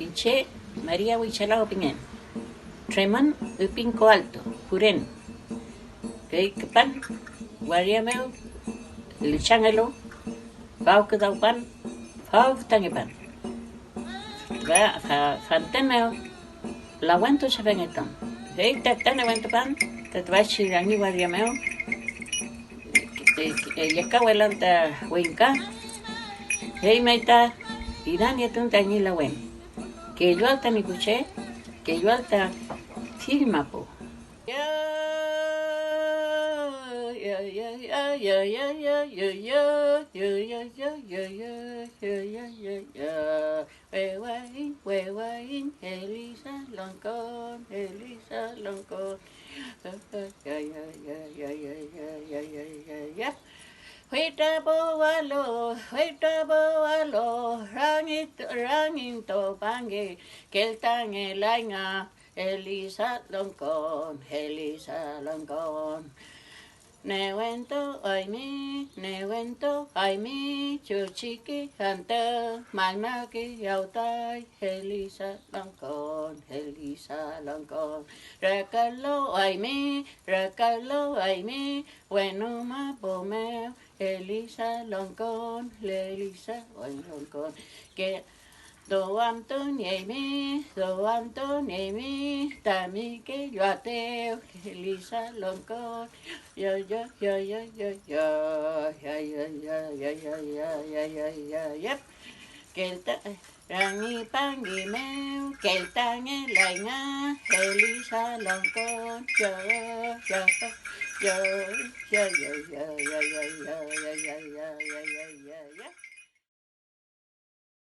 Iche María Huichalao Piñén. Treman Upinco Alto, Purén. Pan, Guariameo, Lichangelo, Fau Kedaupan, Fau Tangipan. Fantemeo, la Wento Chavengeton. Tatana Wentopan, Tatwachi Rangi Guariameo, Yakawelanta Winka, Meita, Irania Tuntañi la Wen. Que yo alta mi cuché, que yo alta filmapo. Wewain, Elisa Loncón, Elisa Loncón. Huita boalo, rangin to pange, keltan elaina, Elisa Loncón, Elisa Loncón. Newento ay mi, chuchiqui, anta, malmaki, yautai, Elisa Loncón, Elisa Loncón. Recalo ay mi, bueno ma pomeo, Elisa Loncón, Elisa Loncón. Que do Antonio mi, tami que yo ateo, Elisa Loncón, yo, que el rangi pangi meu, que el tan elaina, Elisa Loncón, yo,